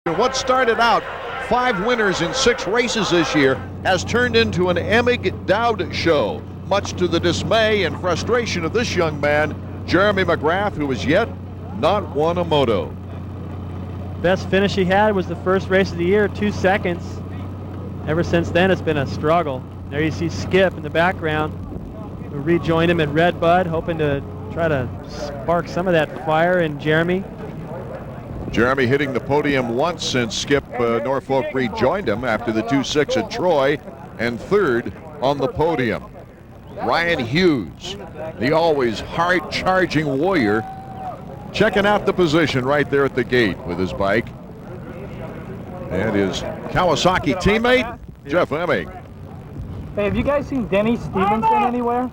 What started out 5 winners in 6 races this year has turned into an EMIG DOWD show, much to the dismay and frustration of this young man, Jeremy McGrath, who has yet not won a moto. Best finish he had was the first race of the year, 2 seconds. Ever since then, it's been a struggle. There you see Skip in the background, who rejoined him at Redbud, hoping to try to spark some of that fire in Jeremy. Jeremy hitting the podium once since Skip Norfolk rejoined him after the 2-6 at Troy, and third on the podium. Ryan Hughes, the always hard-charging warrior, checking out the position right there at the gate with his bike. And his Kawasaki teammate, Jeff EMIG. Hey, have you guys seen Denny Stevenson anywhere?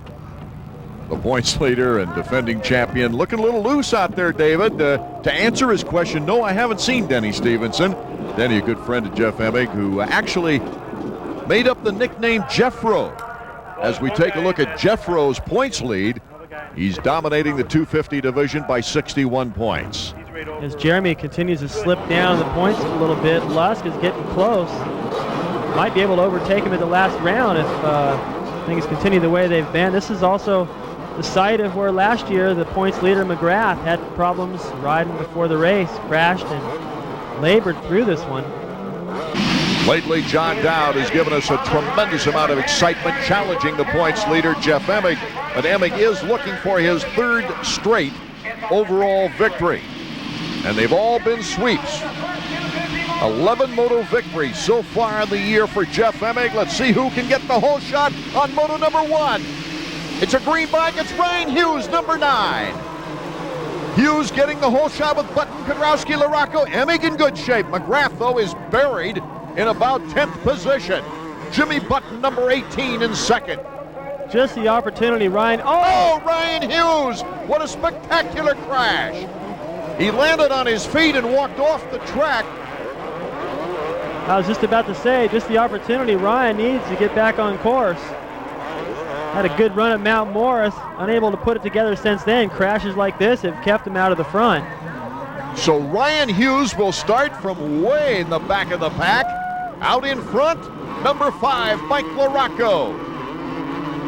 The points leader and defending champion, looking a little loose out there, David. To answer his question, no, I haven't seen Denny Stevenson. Denny, a good friend of Jeff EMIG, who actually made up the nickname Jeffro. As we take a look at Jeffro's points lead, he's dominating the 250 division by 61 points. As Jeremy continues to slip down the points a little bit, Lusk is getting close. Might be able to overtake him at the last round if things continue the way they've been. This is also the site of where last year the points leader McGrath had problems riding before the race, crashed and labored through this one. Lately, John Dowd has given us a tremendous amount of excitement, challenging the points leader, Jeff EMIG. But EMIG is looking for his 3rd straight overall victory. And they've all been sweeps. 11 moto victories so far in the year for Jeff EMIG. Let's see who can get the whole shot on moto number 1. It's a green bike. It's Ryan Hughes, number 9. Hughes getting the whole shot with Button, Kedrowski, Larocco. EMIG in good shape. McGrath, though, is buried in about 10th position. Jimmy Button, number 18, in 2nd. Just the opportunity, Ryan. Oh, Ryan Hughes! What a spectacular crash. He landed on his feet and walked off the track. I was just about to say, just the opportunity Ryan needs to get back on course. Had a good run at Mount Morris, unable to put it together since then. Crashes like this have kept him out of the front. So Ryan Hughes will start from way in the back of the pack. Out in front, number 5, Mike Larocco.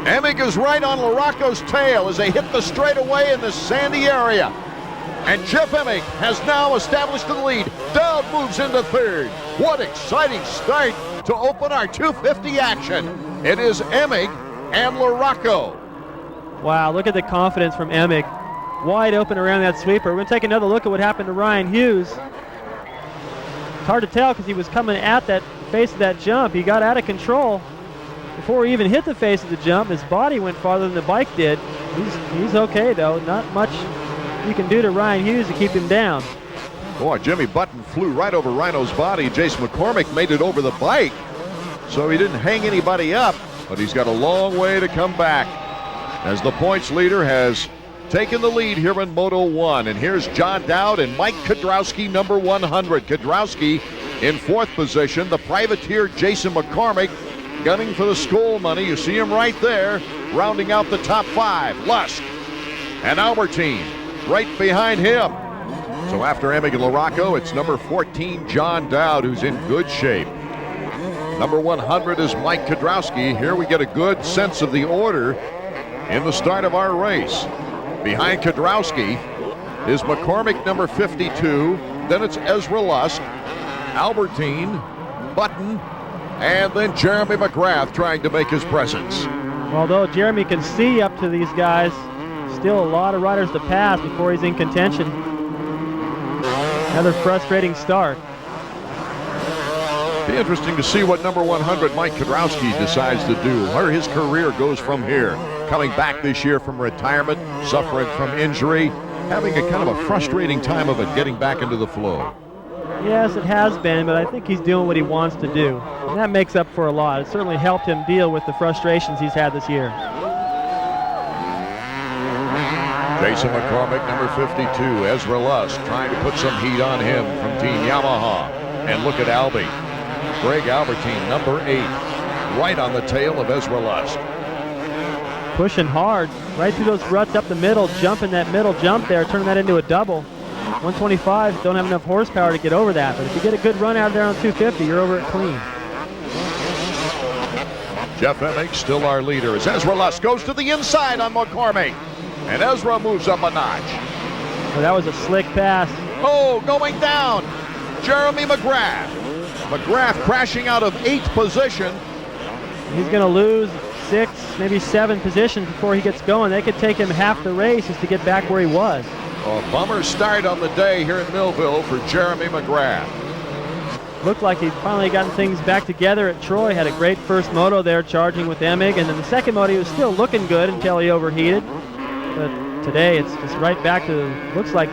EMIG is right on Larocco's tail as they hit the straightaway in the sandy area. And Jeff EMIG has now established the lead. Dowd moves into 3rd. What exciting start to open our 250 action. It is EMIG and Larocco. Wow, look at the confidence from EMIG. Wide open around that sweeper. We're going to take another look at what happened to Ryan Hughes. It's hard to tell because he was coming at that face of that jump. He got out of control. Before he even hit the face of the jump, his body went farther than the bike did. He's okay, though. Not much you can do to Ryan Hughes to keep him down. Boy, Jimmy Button flew right over Rhino's body. Jason McCormick made it over the bike, so he didn't hang anybody up, but he's got a long way to come back as the points leader has taken the lead here in Moto 1. And here's John Dowd and Mike Kedrowski, number 100. Kedrowski in 4th position. The privateer Jason McCormick gunning for the Skoll money. You see him right there, rounding out the top 5. Lusk and Albertine right behind him. So after EMIG and Larocco, it's number 14, John Dowd, who's in good shape. Number 100 is Mike Kedrowski. Here we get a good sense of the order in the start of our race. Behind Kedrowski is McCormick, number 52. Then it's Ezra Lusk, Albertine, Button, and then Jeremy McGrath trying to make his presence. Although Jeremy can see up to these guys, still a lot of riders to pass before he's in contention. Another frustrating start. Be interesting to see what number 100 Mike Kedrowski decides to do, where his career goes from here. Coming back this year from retirement, suffering from injury, having a kind of a frustrating time of it, getting back into the flow. Yes, it has been, but I think he's doing what he wants to do. And that makes up for a lot. It certainly helped him deal with the frustrations he's had this year. Jason McCormick, number 52. Ezra Lusk trying to put some heat on him from Team Yamaha. And look at Albie. Greg Albertine, number 8. Right on the tail of Ezra Lusk. Pushing hard, right through those ruts up the middle, jumping that middle jump there, turning that into a double. 125s don't have enough horsepower to get over that, but if you get a good run out of there on 250, you're over it clean. Jeff Emig still our leader as Ezra Lusk goes to the inside on McCormick. And Ezra moves up a notch. Well, that was a slick pass. Oh, going down. Jeremy McGrath. McGrath crashing out of 8th position. He's going to lose 6, maybe 7 positions before he gets going. They could take him half the race just to get back where he was. A bummer start on the day here in Millville for Jeremy McGrath. Looked like he'd finally gotten things back together at Troy. Had a great first moto there, charging with EMIG, and then the second moto he was still looking good until he overheated. But today it's just right back to, looks like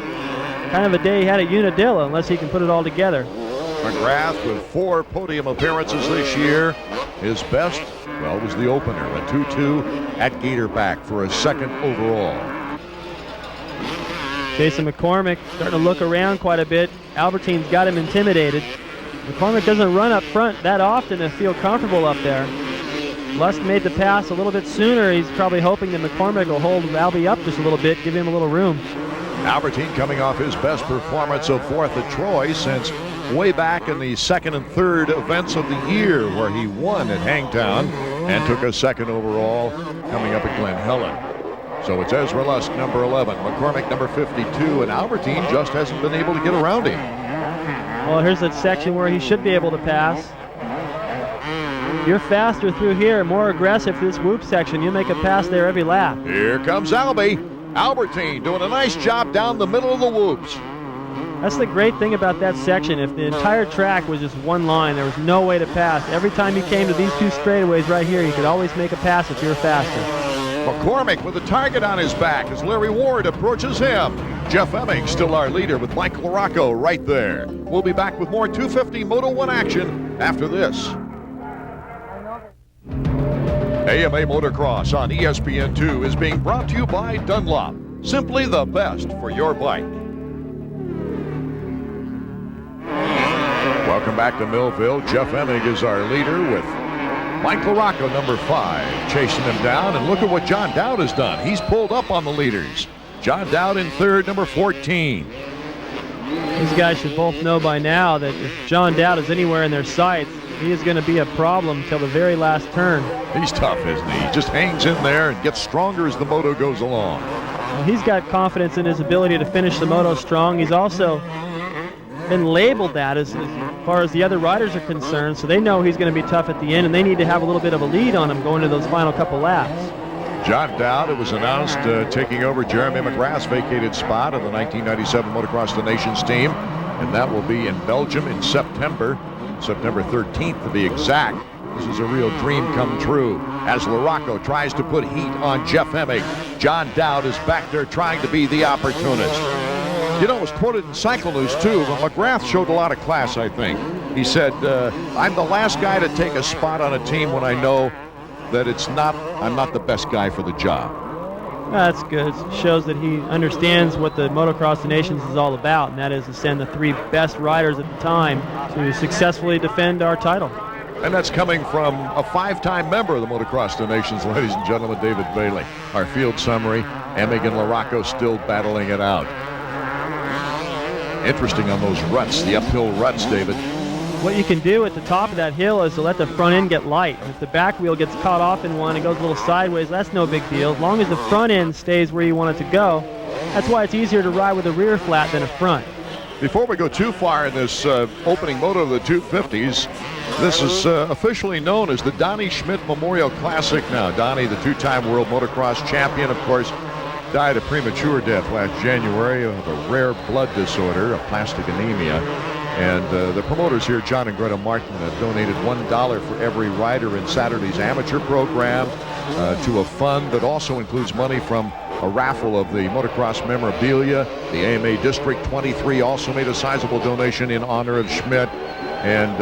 kind of a day he had at Unadilla, unless he can put it all together. McGrath with 4 podium appearances this year. His best, well, was the opener, a 2-2 at Gatorback for a 2nd overall. Jason McCormick starting to look around quite a bit. Albertine's got him intimidated. McCormick doesn't run up front that often to feel comfortable up there. Lusk made the pass a little bit sooner. He's probably hoping that McCormick will hold Albie up just a little bit, give him a little room. Albertine coming off his best performance of 4th at Troy since way back in the 2nd and 3rd events of the year, where he won at Hangtown and took a 2nd overall coming up at Glen Helen. So it's Ezra Lusk, number 11, McCormick, number 52, and Albertine just hasn't been able to get around him. Well, here's that section where he should be able to pass. You're faster through here, more aggressive through this whoop section. You make a pass there every lap. Here comes Albie. Albertine doing a nice job down the middle of the whoops. That's the great thing about that section. If the entire track was just one line, there was no way to pass. Every time you came to these 2 straightaways right here, you could always make a pass if you were faster. McCormick with a target on his back as Larry Ward approaches him. Jeff Emig still our leader with Mike LaRocco right there. We'll be back with more 250 Moto 1 action after this. AMA Motocross on ESPN2 is being brought to you by Dunlop. Simply the best for your bike. Welcome back to Millville. Jeff Emig is our leader with Mike LaRocco, number 5, chasing him down. And look at what John Dowd has done. He's pulled up on the leaders. John Dowd in 3rd, number 14. These guys should both know by now that if John Dowd is anywhere in their sights, he is going to be a problem till the very last turn. He's tough, isn't he? He just hangs in there and gets stronger as the moto goes along. Well, he's got confidence in his ability to finish the moto strong. He's also been labeled that as far as the other riders are concerned, so they know he's going to be tough at the end, and they need to have a little bit of a lead on him going to those final couple laps. John Dowd, it was announced, taking over Jeremy McGrath's vacated spot on the 1997 Motocross the Nations team, and that will be in Belgium in September 13th to be exact. This is a real dream come true as LaRocco tries to put heat on Jeff Emig. John Dowd is back there trying to be the opportunist. You know, it was quoted in Cycle News too, but McGrath showed a lot of class, I think. He said, I'm the last guy to take a spot on a team when I know that I'm not the best guy for the job. That's good. It shows that he understands what the Motocross the Nations is all about, and that is to send the 3 best riders at the time to successfully defend our title. And that's coming from a 5-time member of the Motocross the Nations, ladies and gentlemen, David Bailey. Our field summary, Emig and LaRocco still battling it out. Interesting on those ruts, the uphill ruts, David. What you can do at the top of that hill is to let the front end get light. If the back wheel gets caught off in one and goes a little sideways, that's no big deal. As long as the front end stays where you want it to go, that's why it's easier to ride with a rear flat than a front. Before we go too far in this opening moto of the 250s, this is officially known as the Donnie Schmidt Memorial Classic now. Donnie, the 2-time world motocross champion, of course, died a premature death last January of a rare blood disorder, aplastic anemia. And the promoters here, John and Greta Martin, have donated $1 for every rider in Saturday's amateur program to a fund that also includes money from a raffle of the motocross memorabilia. The AMA District 23 also made a sizable donation in honor of Schmidt. And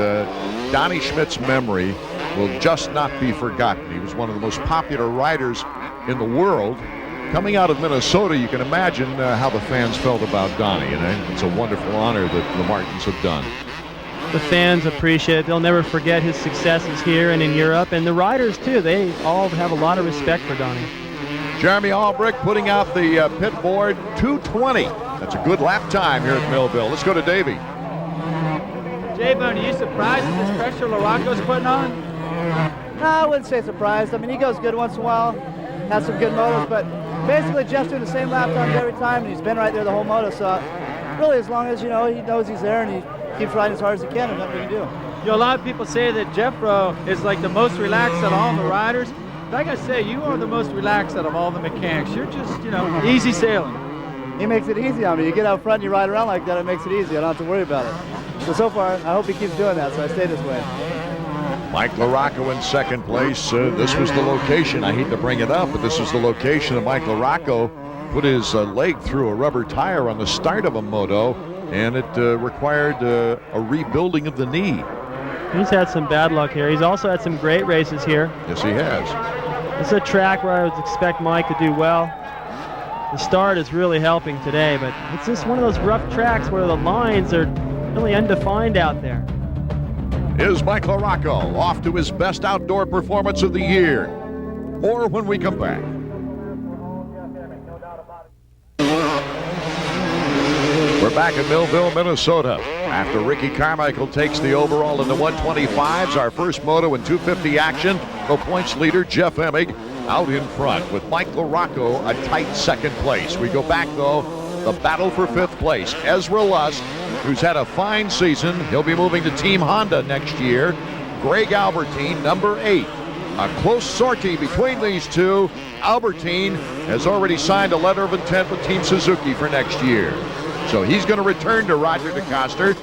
Donnie Schmidt's memory will just not be forgotten. He was one of the most popular riders in the world. Coming out of Minnesota, you can imagine how the fans felt about Donnie, and it's a wonderful honor that the Martins have done. The fans appreciate it. They'll never forget his successes here and in Europe, and the riders too. They all have a lot of respect for Donnie. Jeremy Albrecht putting out the pit board, 2:20 That's a good lap time here at Millville. Let's go to Davey. J-Bone, are you surprised at this pressure LaRocco's putting on? No, I wouldn't say surprised. I mean, he goes good once in a while, has some good motos, but basically Jeff's doing the same lap times every time, and he's been right there the whole moto. So really, as long as, you know, he knows he's there and he keeps riding as hard as he can, there's nothing he can do. You know, a lot of people say that Jeffro is like the most relaxed out of all the riders. But I gotta say, you are the most relaxed out of all the mechanics. You're just, you know, easy sailing. He makes it easy on me. You get out front and you ride around like that, it makes it easy. I don't have to worry about it. So far, I hope he keeps doing that, so I stay this way. Mike LaRocco in second place. This was the location. I hate to bring it up, but this was the location of Mike LaRocco put his leg through a rubber tire on the start of a moto, and it required a rebuilding of the knee. He's had some bad luck here. He's also had some great races here. Yes, he has. It's a track where I would expect Mike to do well. The start is really helping today, but it's just one of those rough tracks where the lines are really undefined out there. Is Mike LaRocco off to his best outdoor performance of the year? More when we come back. We're back in Millville, Minnesota. After Ricky Carmichael takes the overall in the 125s, our first moto in 250 action, the points leader, Jeff EMIG, out in front with Mike LaRocco a tight second place. We go back, though, the battle for fifth place. Ezra Lust, who's had a fine season. He'll be moving to Team Honda next year. Greg Albertine, number 8. A close sortie between these two. Albertine has already signed a letter of intent with Team Suzuki for next year. So he's going to return to Roger DeCoster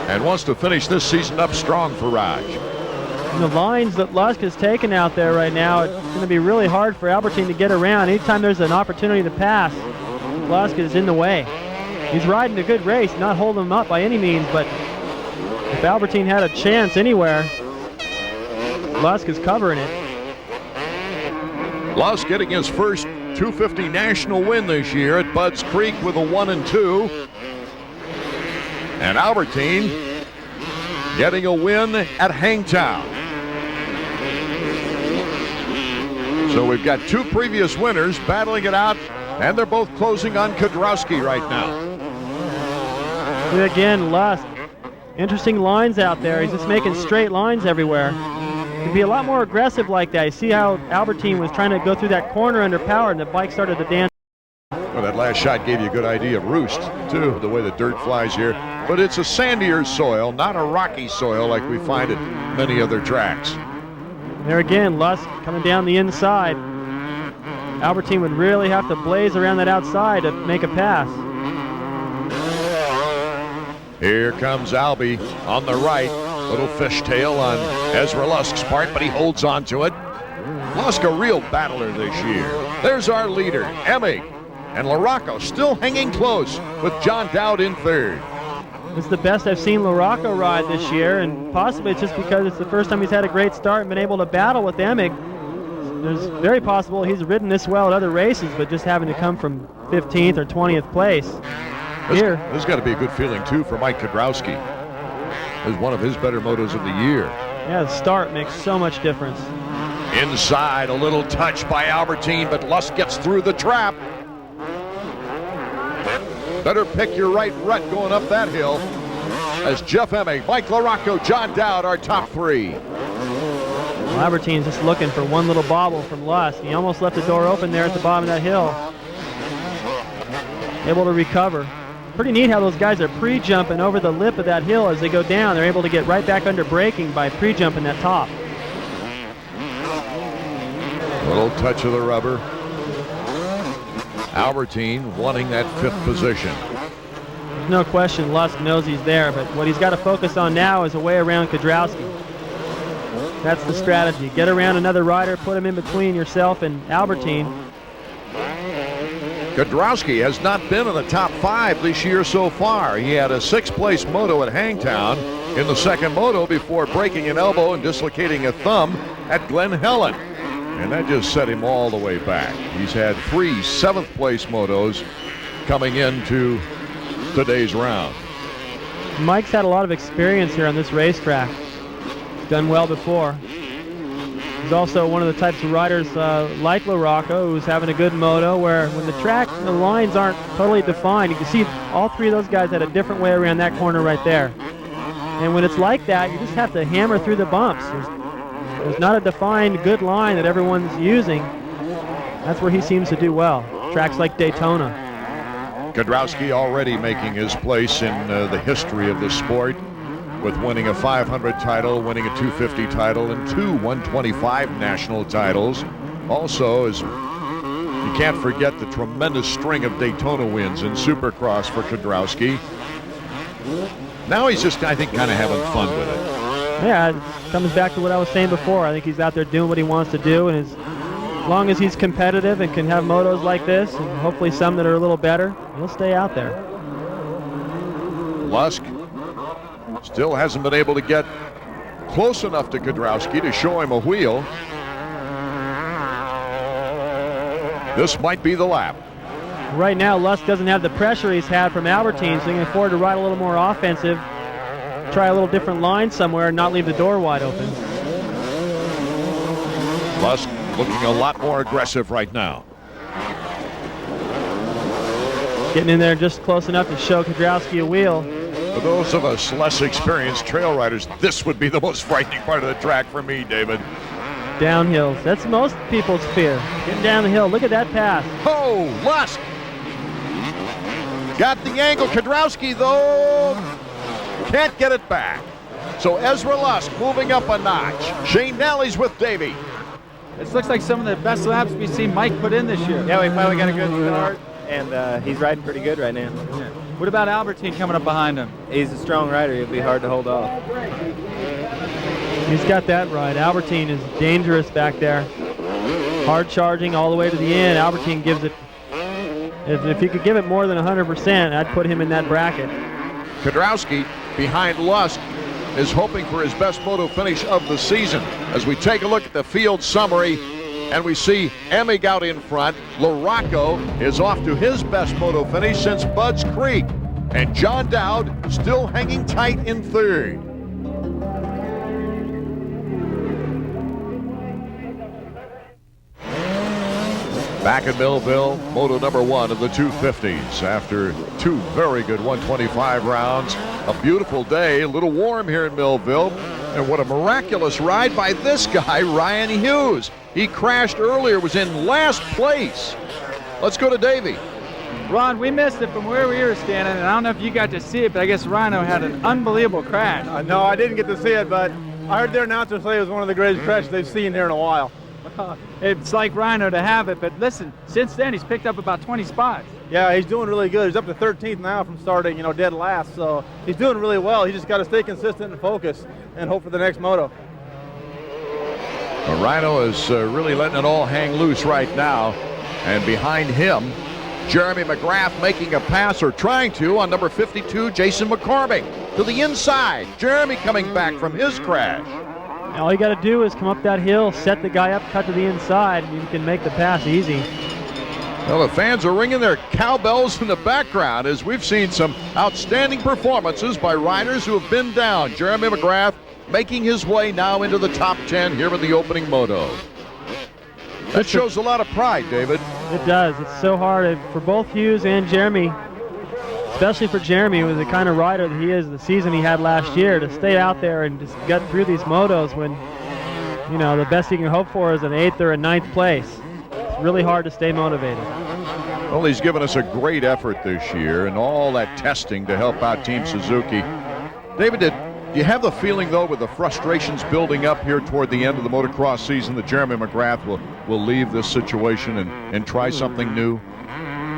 and wants to finish this season up strong for Raj. And the lines that Lusk has taken out there right now, it's going to be really hard for Albertine to get around. Anytime there's an opportunity to pass, Lusk is in the way. He's riding a good race, not holding him up by any means, but if Albertine had a chance anywhere, Lusk is covering it. Lusk getting his first 250 national win this year at Budds Creek with a 1 and 2. And Albertine getting a win at Hangtown. So we've got two previous winners battling it out, and they're both closing on Kudrowski right now. And again, Lusk, interesting lines out there. He's just making straight lines everywhere. He'd be a lot more aggressive like that. You see how Albertine was trying to go through that corner under power, and the bike started to dance. Well, that last shot gave you a good idea of roost, too, the way the dirt flies here. But it's a sandier soil, not a rocky soil like we find at many other tracks. There again, Lusk coming down the inside. Albertine would really have to blaze around that outside to make a pass. Here comes Albie on the right. Little fishtail on Ezra Lusk's part, but he holds on to it. Lusk a real battler this year. There's our leader, EMIG. And LaRocco still hanging close with John Dowd in third. It's the best I've seen LaRocco ride this year, and possibly it's just because it's the first time he's had a great start and been able to battle with EMIG. There's very possible he's ridden this well at other races, but just having to come from 15th or 20th place. This has got to be a good feeling, too, for Mike Kudrowski. Is one of his better motos of the year. Yeah, the start makes so much difference. Inside, a little touch by Albertine, but Lusk gets through the trap. Better pick your right rut going up that hill. As Jeff EMIG, Mike LaRocco, John Dowd, our top three. Well, Albertine's just looking for one little bobble from Lusk. He almost left the door open there at the bottom of that hill. Able to recover. Pretty neat how those guys are pre-jumping over the lip of that hill as they go down. They're able to get right back under braking by pre-jumping that top. Little touch of the rubber. Albertine wanting that fifth position. There's no question Lusk knows he's there, but what he's got to focus on now is a way around Kudrowski. That's the strategy. Get around another rider, put him in between yourself and Albertine. Kudrowski has not been in the top 5 this year so far. He had a 6th place moto at Hangtown in the second moto before breaking an elbow and dislocating a thumb at Glen Helen. And that just set him all the way back. He's had 3 7th place motos coming into today's round. Mike's had a lot of experience here on this racetrack. He's done well before. He's also one of the types of riders like LaRocco, who's having a good moto, where when the track, the lines aren't totally defined, you can see all three of those guys had a different way around that corner right there. And when it's like that, you just have to hammer through the bumps. There's not a defined good line that everyone's using. That's where he seems to do well. Tracks like Daytona. Kedrowski already making his place in the history of the sport, with winning a 500 title, winning a 250 title, and 2 125 national titles. Also, you can't forget the tremendous string of Daytona wins in Supercross for Kedrowski. Now he's just, I think, kind of having fun with it. Yeah, it comes back to what I was saying before. I think he's out there doing what he wants to do, and as long as he's competitive and can have motos like this, and hopefully some that are a little better, he'll stay out there. Lusk still hasn't been able to get close enough to Kedrowski to show him a wheel. This might be the lap. Right now, Lusk doesn't have the pressure he's had from Albertine, so he can afford to ride a little more offensive, try a little different line somewhere, and not leave the door wide open. Lusk looking a lot more aggressive right now. Getting in there just close enough to show Kedrowski a wheel. For those of us less experienced trail riders, this would be the most frightening part of the track for me, David. Downhills. That's most people's fear. Getting down the hill. Look at that pass. Oh, Lusk! Got the angle. Kedrowski, though, can't get it back. So Ezra Lusk moving up a notch. Shane Nally's with Davey. This looks like some of the best laps we've seen Mike put in this year. Yeah, we finally got a good start, and he's riding pretty good right now. Yeah. What about Albertine coming up behind him? He's a strong rider. He'll be hard to hold off. He's got that right. Albertine is dangerous back there. Hard charging all the way to the end. Albertine gives it, if he could give it more than 100%, I'd put him in that bracket. Kedrowski behind Lusk is hoping for his best moto finish of the season. As we take a look at the field summary, and we see EMIG out in front. LaRocco is off to his best moto finish since Budds Creek. And John Dowd still hanging tight in third. Back in Millville, moto number 1 of the 250s after 2 very good 125 rounds. A beautiful day, a little warm here in Millville. And what a miraculous ride by this guy, Ryan Hughes. He crashed earlier, was in last place. Let's go to Davey. Ron, we missed it from where we were standing, and I don't know if you got to see it, but I guess Rhino had an unbelievable crash. No, I didn't get to see it, but I heard their announcer say it was one of the greatest crashes they've seen here in a while. It's like Rhino to have it, but listen, since then he's picked up about 20 spots. Yeah, he's doing really good. He's up to 13th now from starting, dead last. So he's doing really well. He just got to stay consistent and focus and hope for the next moto. Well, Rhino is really letting it all hang loose right now. And behind him, Jeremy McGrath making a pass, or trying to, on number 52, Jason McCormick. To the inside. Jeremy coming back from his crash. All you got to do is come up that hill, set the guy up, cut to the inside, and you can make the pass easy. Well, the fans are ringing their cowbells in the background as we've seen some outstanding performances by riders who have been down. Jeremy McGrath making his way now into the top 10 here in the opening moto. That shows a lot of pride, David. It does. It's so hard for both Hughes and Jeremy, especially for Jeremy, with the kind of rider that he is, the season he had last year, to stay out there and just get through these motos when, the best he can hope for is an 8th or a 9th place. It's really hard to stay motivated. Well, he's given us a great effort this year and all that testing to help out Team Suzuki. David, do you have the feeling, though, with the frustrations building up here toward the end of the motocross season, that Jeremy McGrath will leave this situation and try something new?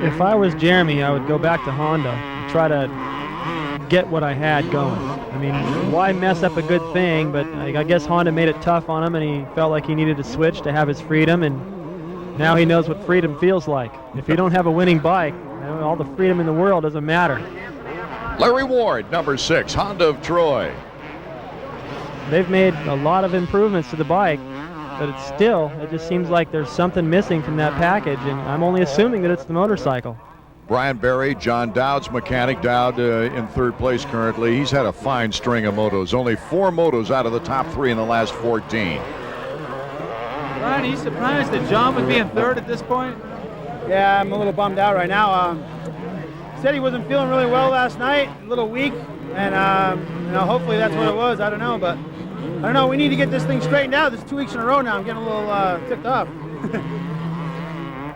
If I was Jeremy, I would go back to Honda and try to get what I had going. I mean, why mess up a good thing? But I guess Honda made it tough on him, and he felt like he needed to switch to have his freedom, and now he knows what freedom feels like. If you don't have a winning bike, all the freedom in the world doesn't matter. Larry Ward, number 6, Honda of Troy. They've made a lot of improvements to the bike, but it just seems like there's something missing from that package, and I'm only assuming that it's the motorcycle. Brian Berry, John Dowd's mechanic. Dowd in 3rd place currently. He's had a fine string of motos. Only 4 motos out of the top 3 in the last 14. Ryan, are you surprised that John would be in third at this point? Yeah, I'm a little bummed out right now. Said he wasn't feeling really well last night, a little weak, and you know, hopefully that's what it was. I don't know, but I don't know. We need to get this thing straightened out. This is 2 weeks in a row now. I'm getting a little ticked off.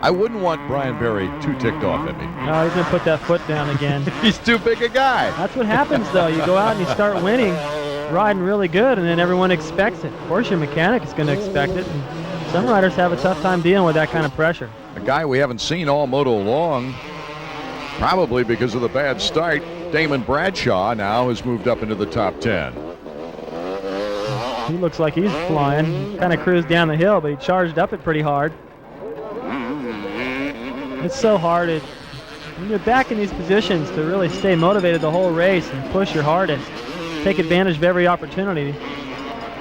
I wouldn't want Brian Berry too ticked off at me. No, he's going to put that foot down again. He's too big a guy. That's what happens, though. You go out and you start winning, riding really good, and then everyone expects it. Of course, your mechanic is going to expect it. And some riders have a tough time dealing with that kind of pressure. A guy we haven't seen all moto long, probably because of the bad start. Damon Bradshaw now has moved up into the top 10. He looks like he's flying. Kind of cruised down the hill, but he charged up it pretty hard. It's so hard when you're back in these positions to really stay motivated the whole race and push your hardest. Take advantage of every opportunity.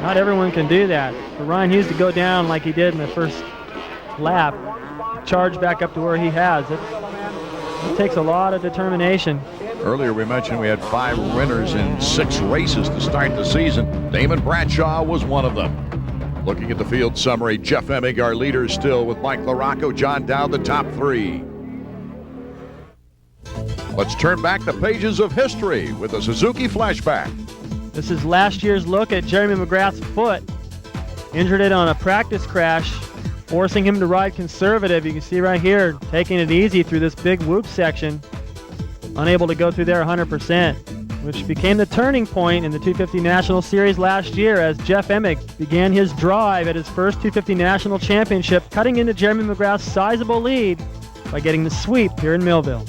Not everyone can do that. For Ryan Hughes to go down like he did in the first lap, charge back up to where he has, it takes a lot of determination. Earlier we mentioned we had 5 winners in 6 races to start the season. Damon Bradshaw was one of them. Looking at the field summary, Jeff Emig, our leader still, with Mike LaRocco, John Dowd, the top 3. Let's turn back the pages of history with a Suzuki flashback. This is last year's look at Jeremy McGrath's foot. Injured it on a practice crash, forcing him to ride conservative. You can see right here, taking it easy through this big whoop section. Unable to go through there 100%, which became the turning point in the 250 National Series last year as Jeff Emig began his drive at his first 250 National Championship, cutting into Jeremy McGrath's sizable lead by getting the sweep here in Millville.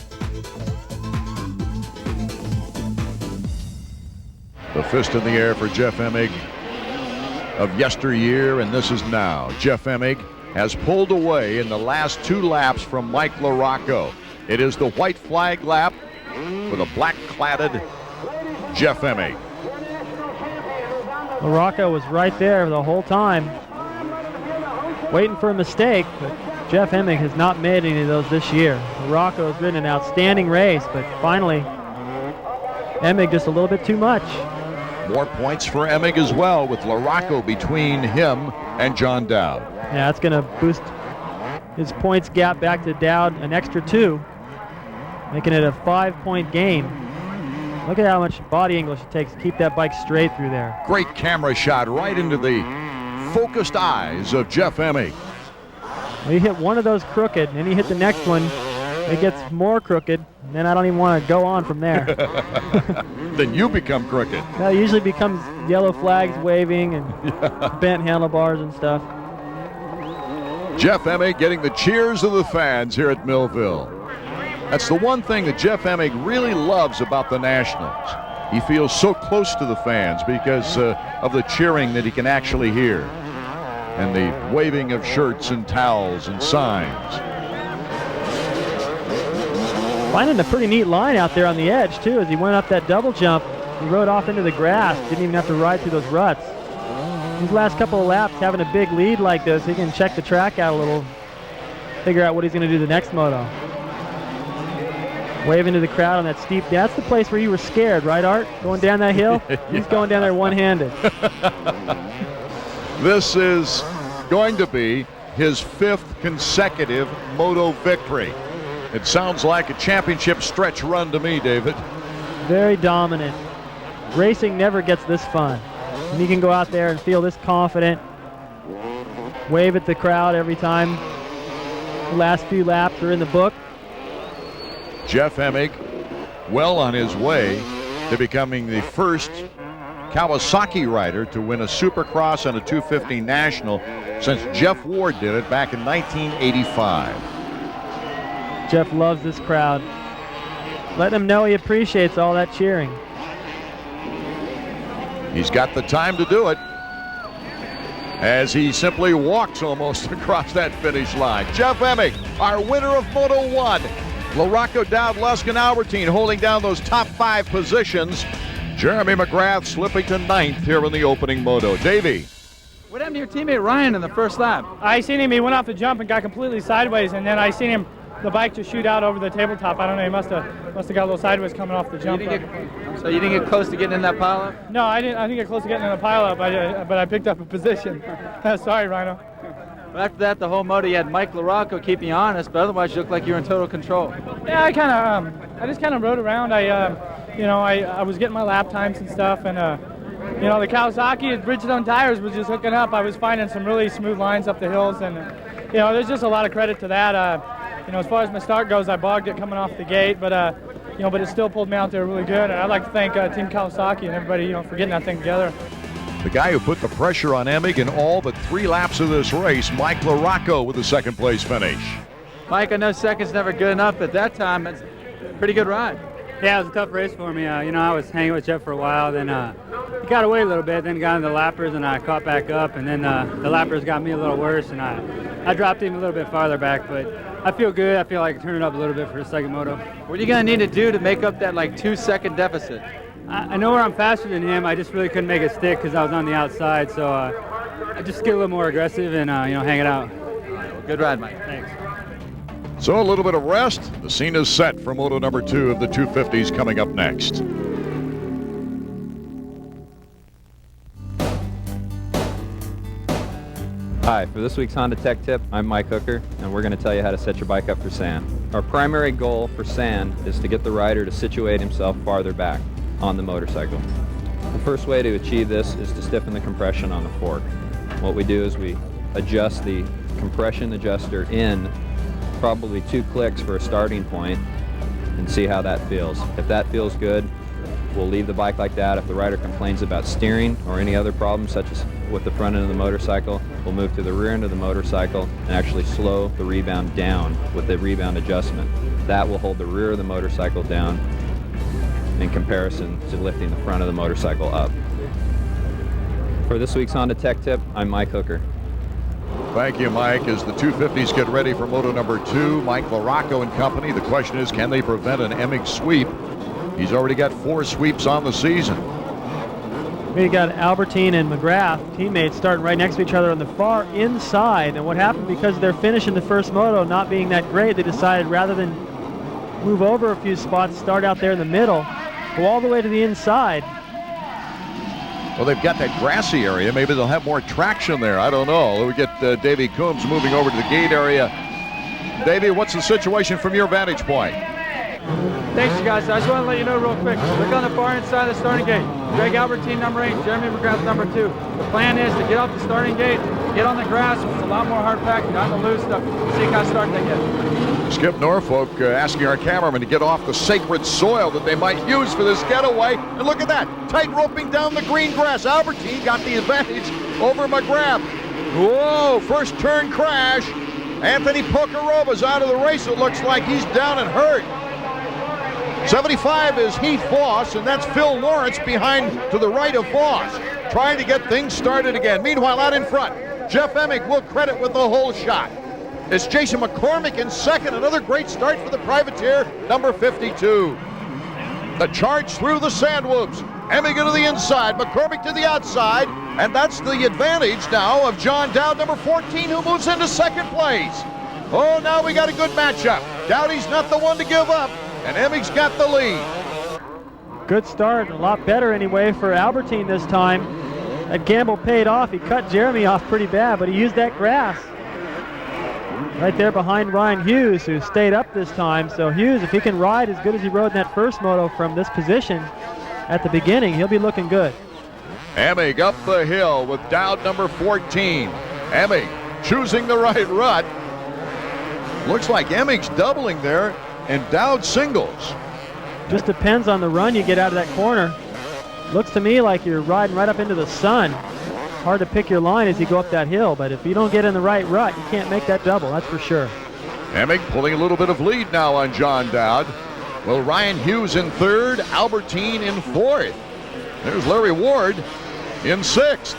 The fist in the air for Jeff Emig of yesteryear, and this is now. Jeff Emig has pulled away in the last 2 laps from Mike LaRocco. It is the white flag lap with a black-cladded Jeff Emig. LaRocco was right there the whole time, waiting for a mistake, but Jeff Emig has not made any of those this year. LaRocco has been an outstanding race, but finally, Emig just a little bit too much. More points for Emig as well, with LaRocco between him and John Dowd. Yeah, that's going to boost his points gap back to Dowd an extra 2, making it a 5-point gain. Look at how much body English it takes to keep that bike straight through there. Great camera shot right into the focused eyes of Jeff Emig. Well, you hit one of those crooked, and then you hit the next one, it gets more crooked, and then I don't even want to go on from there. Then you become crooked. It usually becomes yellow flags waving and bent handlebars and stuff. Jeff Emig getting the cheers of the fans here at Millville. That's the one thing that Jeff Emig really loves about the Nationals. He feels so close to the fans because of the cheering that he can actually hear, and the waving of shirts and towels and signs. Finding a pretty neat line out there on the edge, too, as he went up that double jump. He rode off into the grass, didn't even have to ride through those ruts. These last couple of laps, having a big lead like this, he can check the track out a little, figure out what he's going to do the next moto. Waving to the crowd on that steep, that's the place where you were scared, right, Art? Going down that hill? Yeah. He's going down there one-handed. This is going to be his 5th consecutive moto victory. It sounds like a championship stretch run to me, David. Very dominant. Racing never gets this fun. And you can go out there and feel this confident, wave at the crowd every time. The last few laps are in the book. Jeff Emig well on his way to becoming the first Kawasaki rider to win a Supercross and a 250 National since Jeff Ward did it back in 1985. Jeff loves this crowd. Let him know he appreciates all that cheering. He's got the time to do it as he simply walks almost across that finish line. Jeff Emig, our winner of Moto 1. LaRocco, Dowd, Lusk, and Albertine holding down those top 5 positions. Jeremy McGrath slipping to 9th here in the opening moto. Davey. What happened to your teammate Ryan in the first lap? I seen him, he went off the jump and got completely sideways, and then I seen him, the bike just shoot out over the tabletop. I don't know, he must have got a little sideways coming off the jump. So you didn't get close to getting in that pileup? No, I didn't get close to getting in the pileup, but I picked up a position. Sorry, Rhino. But after that, the whole moto, you had Mike LaRocco keeping you honest, but otherwise you looked like you were in total control. Yeah, I just kind of rode around. I was getting my lap times and stuff, and the Kawasaki at Bridgestone tires was just hooking up. I was finding some really smooth lines up the hills, and there's just a lot of credit to that. As far as my start goes, I bogged it coming off the gate, but it still pulled me out there really good. And I'd like to thank Team Kawasaki and everybody, for getting that thing together. The guy who put the pressure on EMIG in all but 3 laps of this race, Mike LaRocco, with a second-place finish. Mike, I know second's never good enough, but that time it's a pretty good ride. Yeah, it was a tough race for me. I was hanging with Jeff for a while, then he got away a little bit, then got into the lappers, and I caught back up, and then the lappers got me a little worse, and I dropped him a little bit farther back, but I feel good. I feel like I can turn it up a little bit for the second moto. What are you going to need to do to make up that 2-second deficit? I know where I'm faster than him. I just really couldn't make it stick because I was on the outside, so I just get a little more aggressive and hang it out. Good ride, Mike. Thanks. So a little bit of rest. The scene is set for Moto number 2 of the 250s coming up next. Hi, for this week's Honda Tech Tip, I'm Mike Hooker, and we're going to tell you how to set your bike up for sand. Our primary goal for sand is to get the rider to situate himself farther back on the motorcycle. The first way to achieve this is to stiffen the compression on the fork. What we do is we adjust the compression adjuster in probably 2 clicks for a starting point and see how that feels. If that feels good, we'll leave the bike like that. If the rider complains about steering or any other problems, such as with the front end of the motorcycle, we'll move to the rear end of the motorcycle and actually slow the rebound down with the rebound adjustment. That will hold the rear of the motorcycle down in comparison to lifting the front of the motorcycle up. For this week's Honda Tech Tip, I'm Mike Hooker. Thank you, Mike. As the 250s get ready for Moto number 2, Mike LaRocco and company, the question is, can they prevent an EMIG sweep? He's already got 4 sweeps on the season. We got Albertine and McGrath, teammates, starting right next to each other on the far inside. And what happened, because their finish in the first moto not being that great, they decided rather than move over a few spots, start out there in the middle, go all the way to the inside. Well, they've got that grassy area. Maybe they'll have more traction there. I don't know. We get Davey Coombs moving over to the gate area. Davey, what's the situation from your vantage point? Thanks, you guys. I just want to let you know real quick. Look on the far inside of the starting gate. Greg Albertine, number 8. Jeremy McGrath, number 2. The plan is to get off the starting gate, get on the grass. It's a lot more hard packed, not the loose stuff. See how start they get. Skip Norfolk asking our cameraman to get off the sacred soil that they might use for this getaway. And look at that, tight roping down the green grass. Albertine got the advantage over McGrath. Whoa, first turn crash. Anthony Pocarova's out of the race. It looks like he's down and hurt. 75 is Heath Voss, and that's Phil Lawrence behind to the right of Voss, trying to get things started again. Meanwhile, out in front, Jeff Emig will credit with the whole shot. It's Jason McCormick in second. Another great start for the privateer, number 52. The charge through the sand whoops. Emig to the inside, McCormick to the outside, and that's the advantage now of John Dowd, number 14, who moves into second place. Oh, now we got a good matchup. Dowdy's not the one to give up, and Emig's got the lead. Good start, a lot better anyway for Albertine this time. That gamble paid off. He cut Jeremy off pretty bad, but he used that grass. Right there behind Ryan Hughes, who stayed up this time. So Hughes, if he can ride as good as he rode in that first moto from this position at the beginning, he'll be looking good. Emig up the hill with Dowd, number 14. Emig choosing the right rut. Looks like Emig's doubling there, and Dowd singles. Just depends on the run you get out of that corner. Looks to me like you're riding right up into the sun. Hard to pick your line as you go up that hill, but if you don't get in the right rut, you can't make that double, that's for sure. Emig pulling a little bit of lead now on John Dowd. Well, Ryan Hughes in third, Albertine in fourth. There's Larry Ward in sixth.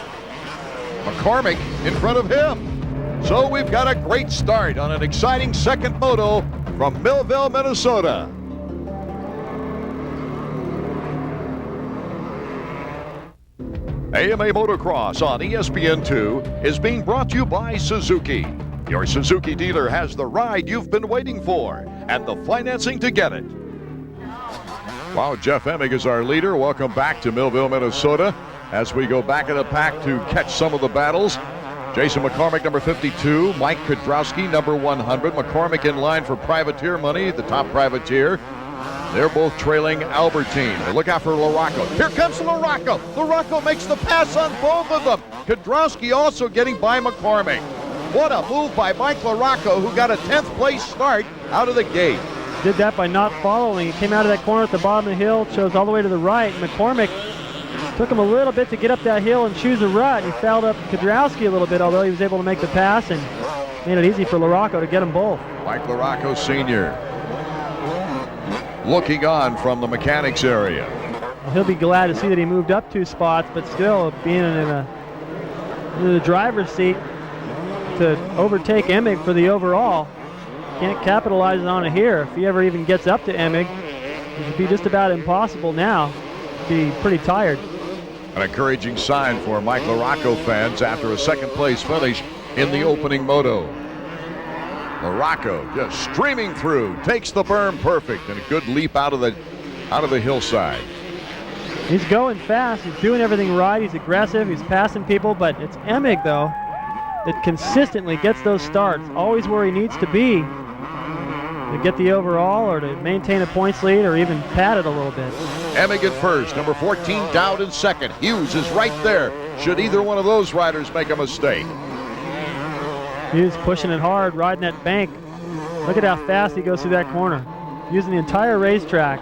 McCormick in front of him. So we've got a great start on an exciting second moto from Millville, Minnesota. AMA Motocross on ESPN2 is being brought to you by Suzuki. Your Suzuki dealer has the ride you've been waiting for and the financing to get it. Wow, Jeff Emig is our leader. Welcome back to Millville, Minnesota, as we go back in the pack to catch some of the battles. Jason McCormick, number 52. Mike Kudrowski, number 100. McCormick in line for privateer money, the top privateer. They're both trailing Albertine. Look out for LaRocco. Here comes LaRocco. LaRocco makes the pass on both of them. Kudrowski also getting by McCormick. What a move by Mike LaRocco, who got a 10th place start out of the gate. Did that by not following. He came out of that corner at the bottom of the hill, chose all the way to the right. McCormick took him a little bit to get up that hill and choose a rut. He fouled up Kudrowski a little bit, although he was able to make the pass and made it easy for LaRocco to get them both. Mike LaRocco Sr. looking on from the mechanics area. Well, he'll be glad to see that he moved up 2 spots, but still being in the driver's seat to overtake EMIG for the overall. Can't capitalize on it here. If he ever even gets up to EMIG, it would be just about impossible now. Be pretty tired. An encouraging sign for Mike LaRocco fans after a 2nd place finish in the opening moto. LaRocco just streaming through, takes the berm perfect, and a good leap out of the hillside. He's going fast. He's doing everything right. He's aggressive. He's passing people, but it's EMIG though that consistently gets those starts. Always where he needs to be to get the overall or to maintain a points lead or even pad it a little bit. EMIG at first, number 14 Dowd in second. Hughes is right there. Should either one of those riders make a mistake. Hughes pushing it hard, riding that bank. Look at how fast he goes through that corner, using the entire racetrack.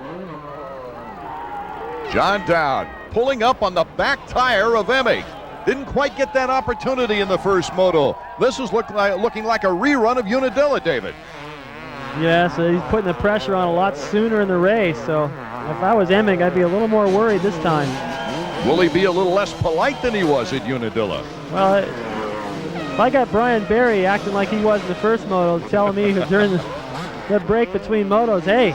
John Dowd pulling up on the back tire of EMIG. Didn't quite get that opportunity in the first moto. This is looking like a rerun of Unadilla, David. Yeah, so he's putting the pressure on a lot sooner in the race. So if I was EMIG, I'd be a little more worried this time. Will he be a little less polite than he was at Unadilla? Well, if I got Brian Berry acting like he was in the first moto, telling me during the break between motos, hey,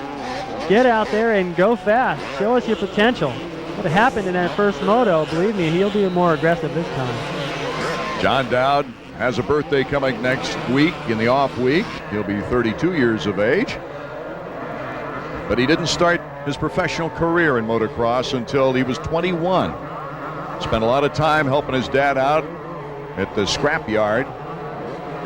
get out there and go fast. Show us your potential. What happened in that first moto, believe me, he'll be more aggressive this time. John Dowd has a birthday coming next week in the off week. He'll be 32 years of age. But he didn't start his professional career in motocross until he was 21. Spent a lot of time helping his dad out at the scrapyard.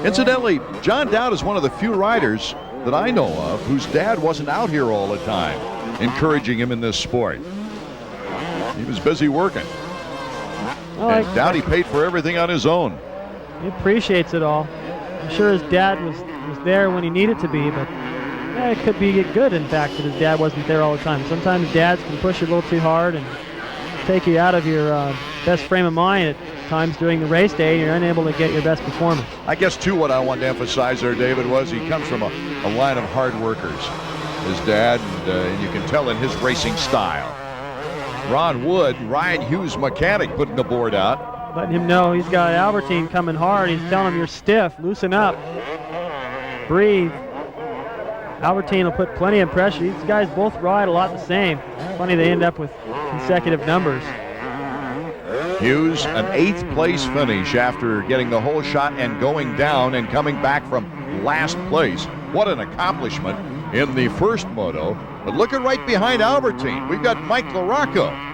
Incidentally, John Dowd is one of the few riders that I know of whose dad wasn't out here all the time, encouraging him in this sport. He was busy working. And Dowdy paid for everything on his own. He appreciates it all. I'm sure his dad was there when he needed to be, but it could be good, in fact, that his dad wasn't there all the time. Sometimes dads can push you a little too hard and take you out of your best frame of mind at times during the race day, and you're unable to get your best performance. I guess, too, what I wanted to emphasize there, David, was he comes from a line of hard workers. His dad, and you can tell in his racing style. Ron Wood, Ryan Hughes' mechanic, putting the board out. Letting him know he's got Albertine coming hard. He's telling him you're stiff, loosen up, breathe. Albertine will put plenty of pressure. These guys both ride a lot the same. Funny they end up with consecutive numbers. Hughes, an 8th place finish after getting the whole shot and going down and coming back from last place. What an accomplishment in the first moto. But looking right behind Albertine, we've got Mike LaRocco.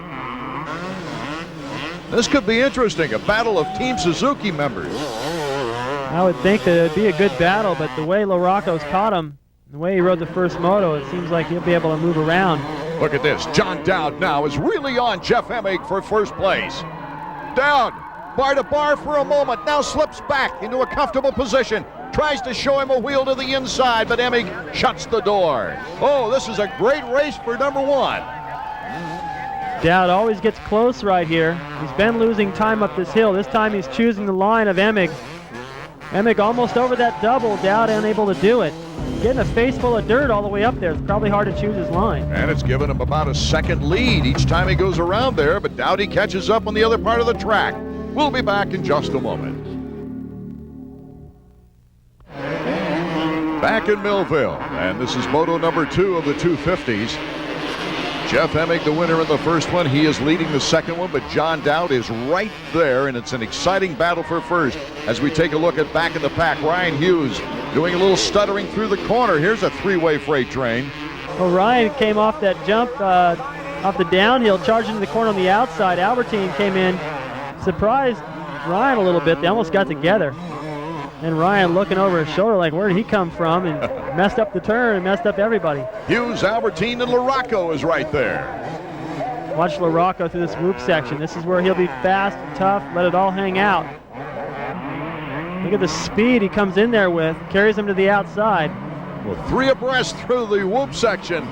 This could be interesting, a battle of Team Suzuki members. I would think that it would be a good battle, but the way LaRocco's caught him, the way he rode the first moto, it seems like he'll be able to move around. Look at this. John Dowd now is really on Jeff EMIG for first place. Dowd, bar to bar for a moment, now slips back into a comfortable position. Tries to show him a wheel to the inside, but EMIG shuts the door. Oh, this is a great race for number 1. Dowd always gets close right here. He's been losing time up this hill. This time he's choosing the line of EMIG. EMIG almost over that double. Dowd unable to do it. Getting a face full of dirt all the way up there. It's probably hard to choose his line. And it's given him about a second lead each time he goes around there, but Dowdy catches up on the other part of the track. We'll be back in just a moment. Back in Millville, and this is moto number 2 of the 250s. Jeff EMIG, the winner in the first one. He is leading the second one, but John Dowd is right there, and it's an exciting battle for first. As we take a look at back in the pack, Ryan Hughes doing a little stuttering through the corner. Here's a 3-way freight train. Well, Ryan came off that jump, off the downhill, charging to the corner on the outside. Albertine came in, surprised Ryan a little bit. They almost got together. And Ryan looking over his shoulder like, where did he come from? And messed up the turn and messed up everybody. Hughes, Albertine, and LaRocco is right there. Watch LaRocco through this whoop section. This is where he'll be fast, tough, let it all hang out. Look at the speed he comes in there with. Carries him to the outside. Well, 3 abreast through the whoop section.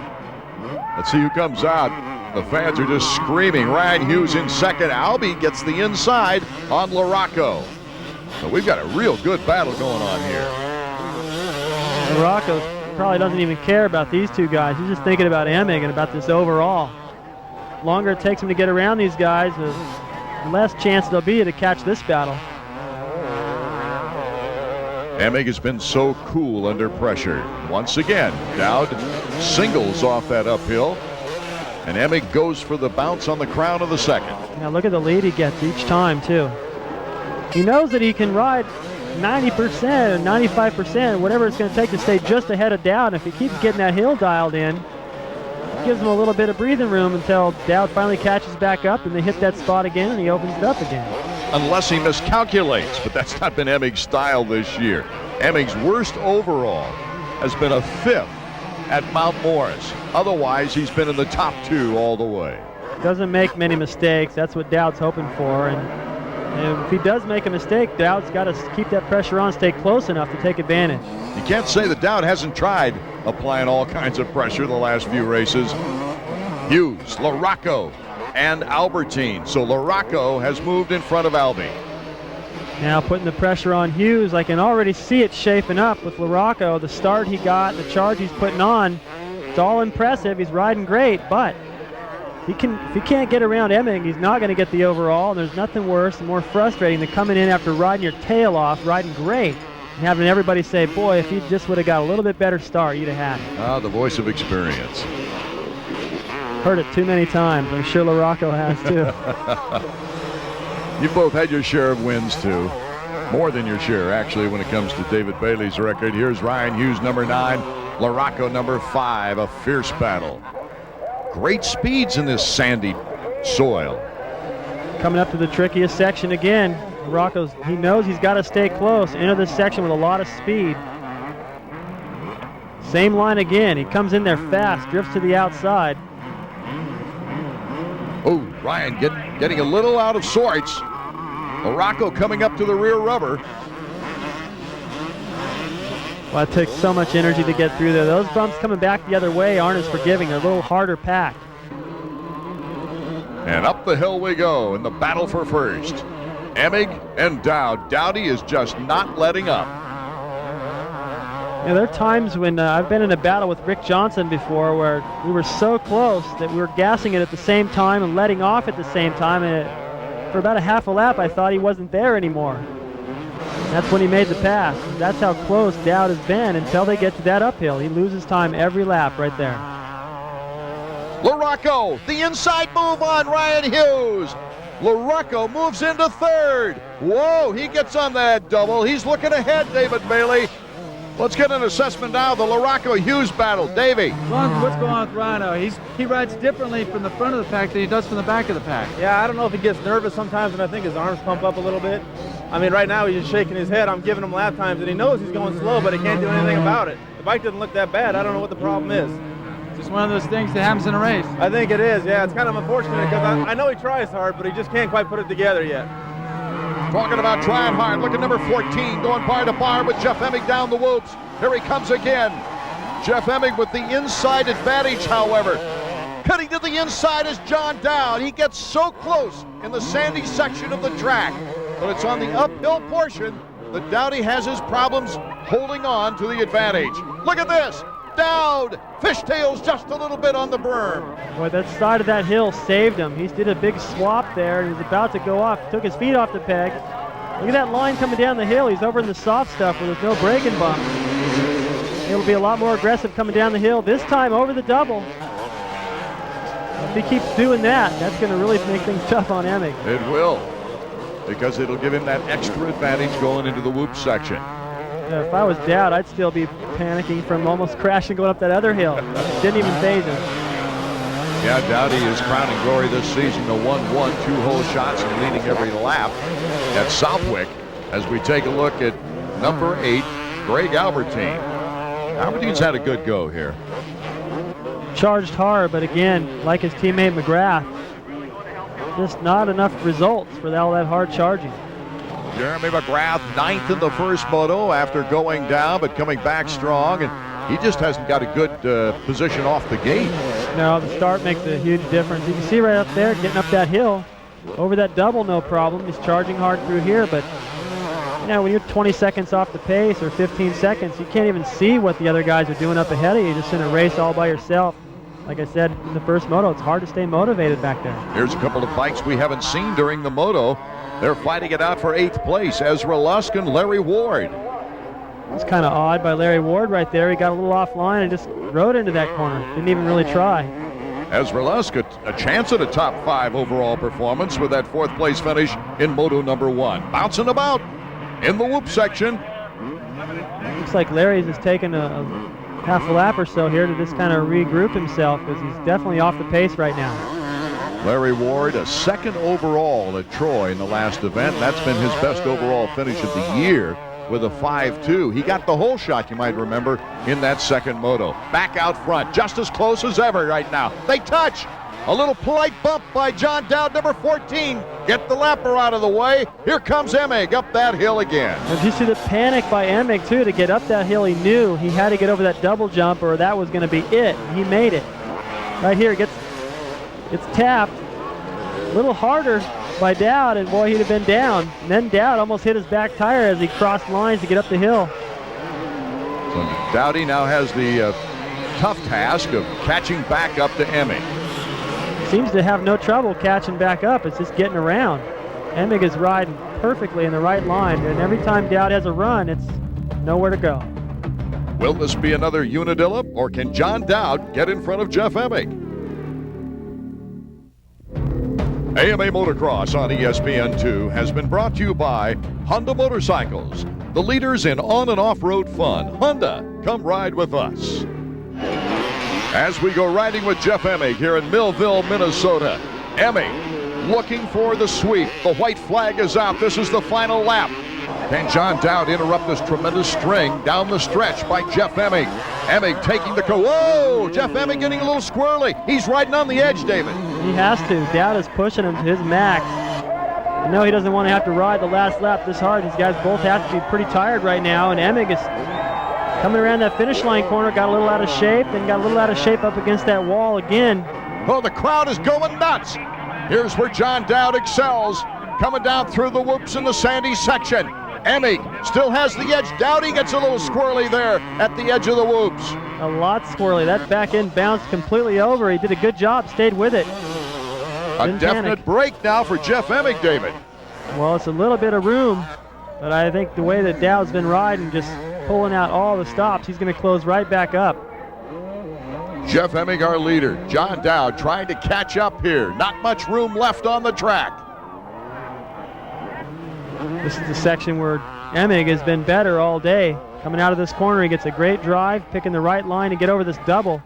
Let's see who comes out. The fans are just screaming. Ryan Hughes in second. Albie gets the inside on LaRocco. So we've got a real good battle going on here. LaRocco probably doesn't even care about these two guys. He's just thinking about EMIG and about this overall. The longer it takes him to get around these guys, the less chance there'll be to catch this battle. EMIG has been so cool under pressure. Once again, Dowd singles off that uphill, and EMIG goes for the bounce on the crown of the second. Now look at the lead he gets each time, too. He knows that he can ride 90% or 95%, whatever it's going to take to stay just ahead of Dowd. If he keeps getting that hill dialed in, it gives him a little bit of breathing room until Dowd finally catches back up and they hit that spot again and he opens it up again. Unless he miscalculates, but that's not been EMIG's style this year. EMIG's worst overall has been a 5th at Mount Morris. Otherwise, he's been in the top 2 all the way. Doesn't make many mistakes. That's what Dowd's hoping for. And if he does make a mistake, Dowd's got to keep that pressure on, stay close enough to take advantage. You can't say that Dowd hasn't tried applying all kinds of pressure the last few races. Hughes, LaRocco, and Albertine. So LaRocco has moved in front of Albie. Now putting the pressure on Hughes. I can already see it shaping up with LaRocco. The start he got, the charge he's putting on, it's all impressive. He's riding great, but if he can't get around EMIG, he's not going to get the overall. And there's nothing worse and more frustrating than coming in after riding your tail off, riding great, and having everybody say, boy, if he just would have got a little bit better start, you'd have had it. Ah, the voice of experience. Heard it too many times. I'm sure LaRocco has too. You've both had your share of wins too. More than your share, actually, when it comes to David Bailey's record. Here's Ryan Hughes, number 9, LaRocco, number 5. A fierce battle. Great speeds in this sandy soil. Coming up to the trickiest section again. LaRocco's, he knows he's got to stay close. Enter this section with a lot of speed. Same line again. He comes in there fast, drifts to the outside. Oh, Ryan getting a little out of sorts. LaRocco coming up to the rear rubber. Well, it takes so much energy to get through there. Those bumps coming back the other way aren't as forgiving. They're a little harder packed. And up the hill we go in the battle for first. EMIG and Dowd. Dowdy is just not letting up. Yeah, there are times when I've been in a battle with Rick Johnson before where we were so close that we were gassing it at the same time and letting off at the same time. And for about a half a lap, I thought he wasn't there anymore. That's when he made the pass. That's how close Dowd has been until they get to that uphill. He loses time every lap right there. LaRocco, the inside move on Ryan Hughes. LaRocco moves into third. Whoa, he gets on that double. He's looking ahead, David Bailey. Let's get an assessment now of the LaRocco-Hughes battle. Davey. What's going on with Rhino? He rides differently from the front of the pack than he does from the back of the pack. Yeah, I don't know if he gets nervous sometimes, and I think his arms pump up a little bit. I mean, right now he's just shaking his head. I'm giving him lap times, and he knows he's going slow, but he can't do anything about it. The bike doesn't look that bad. I don't know what the problem is. It's just one of those things that happens in a race. I think it is, yeah. It's kind of unfortunate because I know he tries hard, but he just can't quite put it together yet. Talking about trying hard. Look at number 14 going bar to bar with Jeff EMIG down the whoops. Here he comes again. Jeff EMIG with the inside advantage, however. Cutting to the inside is John Dowd. He gets so close in the sandy section of the track, but it's on the uphill portion that Dowdy has his problems holding on to the advantage. Look at this. Dowd fishtails just a little bit on the berm. Boy, that side of that hill saved him. He did a big swap there, and he was about to go off. Took his feet off the peg. Look at that line coming down the hill. He's over in the soft stuff where there's no braking bump. It'll be a lot more aggressive coming down the hill. This time over the double. If he keeps doing that, that's going to really make things tough on EMIG. It will, because it'll give him that extra advantage going into the whoop section. Yeah, if I was Dowd, I'd still be panicking from almost crashing going up that other hill. Didn't even phase him. Yeah, Dowdy is crowning glory this season. The 1-1, 2-hole shots and leading every lap at Southwick. As we take a look at number 8, Greg Albertine. Albertine's had a good go here. Charged hard, but again, like his teammate McGrath, just not enough results for all that hard charging. Jeremy McGrath, 9th in the first moto after going down, but coming back strong, and he just hasn't got a good position off the gate. No, the start makes a huge difference. You can see right up there, getting up that hill, over that double, no problem. He's charging hard through here, but you know, when you're 20 seconds off the pace or 15 seconds, you can't even see what the other guys are doing up ahead of you. You're just in a race all by yourself. Like I said in the first moto, it's hard to stay motivated back there. Here's a couple of bikes we haven't seen during the moto. They're fighting it out for 8th place. Ezra Lusk and Larry Ward. It's kind of odd by Larry Ward right there. He got a little offline and just rode into that corner. Didn't even really try. Ezra Lusk, a chance at a top 5 overall performance with that 4th place finish in Moto number 1. Bouncing about in the whoop section. Looks like Larry's just taking a half a lap or so here to just kind of regroup himself, because he's definitely off the pace right now. Larry Ward, a 2nd overall at Troy in the last event. That's been his best overall finish of the year with a 5-2. He got the whole shot, you might remember, in that 2nd moto. Back out front, just as close as ever right now. They touch. A little polite bump by John Dowd, number 14. Get the lapper out of the way. Here comes EMIG up that hill again. Did you see the panic by EMIG, too, to get up that hill? He knew he had to get over that double jump or that was going to be it. He made it. Right here, gets tapped. A little harder by Dowd, and boy, he'd have been down. And then Dowd almost hit his back tire as he crossed lines to get up the hill. So Dowdy now has the tough task of catching back up to EMIG. Seems to have no trouble catching back up. It's just getting around. EMIG is riding perfectly in the right line, and every time Dowd has a run, it's nowhere to go. Will this be another Unadilla, or can John Dowd get in front of Jeff EMIG? AMA Motocross on ESPN2 has been brought to you by Honda Motorcycles, the leaders in on and off-road fun. Honda, come ride with us. As we go riding with Jeff EMIG here in Millville, Minnesota. EMIG looking for the sweep. The white flag is out. This is the final lap. Can John Dowd interrupt this tremendous string down the stretch by Jeff EMIG? EMIG taking the whoa! Jeff EMIG getting a little squirrely. He's riding on the edge, David. He has to. Dowd is pushing him to his max. I know he doesn't want to have to ride the last lap this hard. These guys both have to be pretty tired right now, and EMIG is coming around that finish line corner, got a little out of shape, then got a little out of shape up against that wall again. Oh, the crowd is going nuts. Here's where John Dowd excels, coming down through the whoops in the sandy section. EMIG still has the edge. Dowdy gets a little squirrely there at the edge of the whoops. A lot squirrely. That back end bounced completely over. He did a good job, stayed with it. A definite break now for Jeff EMIG, David. Well, it's a little bit of room, but I think the way that Dowd's been riding, just pulling out all the stops, he's going to close right back up. Jeff EMIG, our leader. John Dowd trying to catch up here. Not much room left on the track. This is the section where EMIG has been better all day. Coming out of this corner, he gets a great drive, picking the right line to get over this double.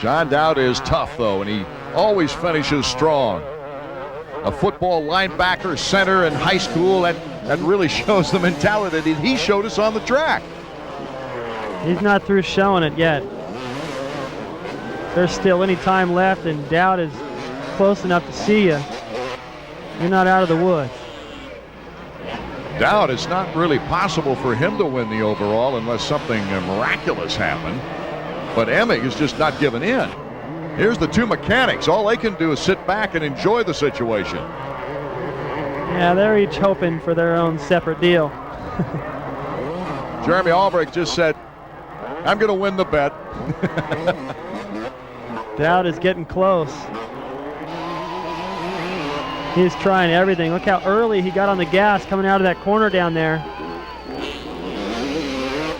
John Dowd is tough, though, and he always finishes strong. A football linebacker, center in high school, that really shows the mentality that he showed us on the track. He's not through showing it yet. There's still any time left, and Dowd is close enough to see you. You're not out of the woods. Dowd, it's not really possible for him to win the overall unless something miraculous happened. But EMIG is just not giving in. Here's the two mechanics. All they can do is sit back and enjoy the situation. Yeah, they're each hoping for their own separate deal. Jeremy Albrecht just said, I'm going to win the bet. Dowd is getting close. He's trying everything. Look how early he got on the gas coming out of that corner down there.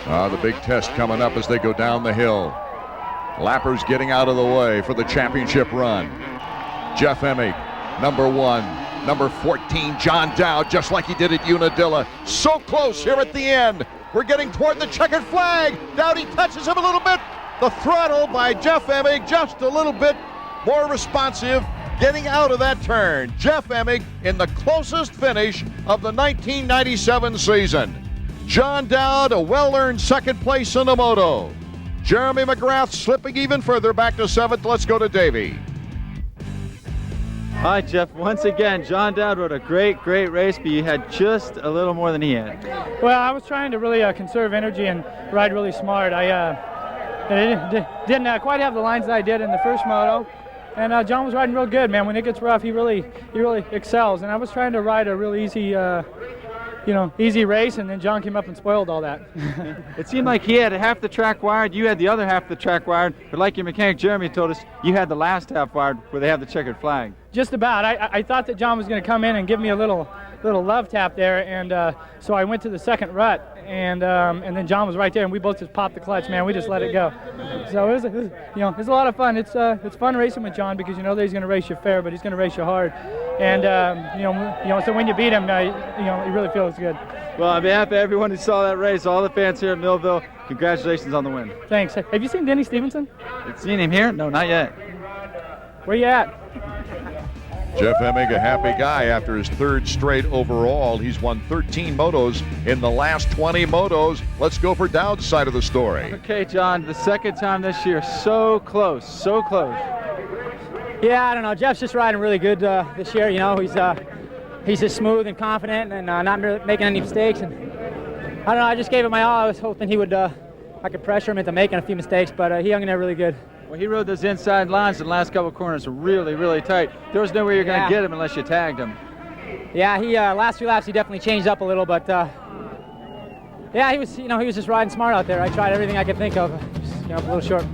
The big test coming up as they go down the hill. Lappers getting out of the way for the championship run. Jeff EMIG, number 1. Number 14, John Dowd, just like he did at Unadilla. So close here at the end. We're getting toward the checkered flag. Dowdy touches him a little bit. The throttle by Jeff EMIG just a little bit more responsive, getting out of that turn. Jeff Emig in the closest finish of the 1997 season. John Dowd, a well-earned second place in the Moto. Jeremy McGrath slipping even further back to 7th. Let's go to Davey. Hi, Jeff. Once again, John Dowd rode a great race, but you had just a little more than he had. Well, I was trying to really conserve energy and ride really smart. I didn't quite have the lines that I did in the first moto. And John was riding real good, man. When it gets rough, he really excels. And I was trying to ride a real easy, easy race, and then John came up and spoiled all that. It seemed like he had half the track wired, you had the other half of the track wired, but like your mechanic Jeremy told us, you had the last half wired where they have the checkered flag. Just about. I thought that John was going to come in and give me a little love tap there, and so I went to the second rut, and then John was right there, and we both just popped the clutch, man. We just let it go. So it was a lot of fun. It's fun racing with John because you know that he's going to race you fair, but he's going to race you hard, and so when you beat him, it really feels good. Well, on behalf of everyone who saw that race, all the fans here at Millville, congratulations on the win. Thanks. Have you seen Denny Stevenson? You've seen him here? No, not yet. Where you at? Jeff Emig, a happy guy after his 3rd straight overall. He's won 13 motos in the last 20 motos. Let's go for Dowd's side of the story. Okay, John, the second time this year, so close, so close. Yeah, I don't know. Jeff's just riding really good this year. You know, he's just smooth and confident and not making any mistakes. And I don't know. I just gave it my all. I was hoping he would, I could pressure him into making a few mistakes, but he hung in there really good. Well, he rode those inside lines in the last couple of corners really tight. There was no way you're going to get him unless you tagged him. Yeah, he last few laps he definitely changed up a little, but yeah, he was just riding smart out there. I tried everything I could think of. Just, a little short.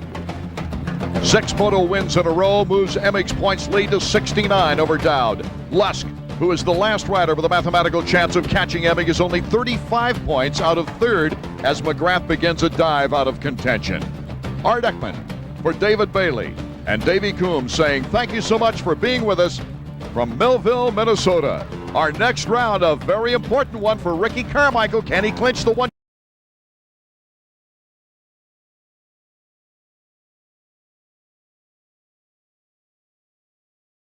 6 moto wins in a row moves Emig's points lead to 69 over Dowd. Lusk, who is the last rider with a mathematical chance of catching Emig, is only 35 points out of 3rd as McGrath begins a dive out of contention. Art Ekman for David Bailey and Davey Coombs saying thank you so much for being with us from Millville, Minnesota. Our next round, a very important one for Ricky Carmichael. Can he clinch the one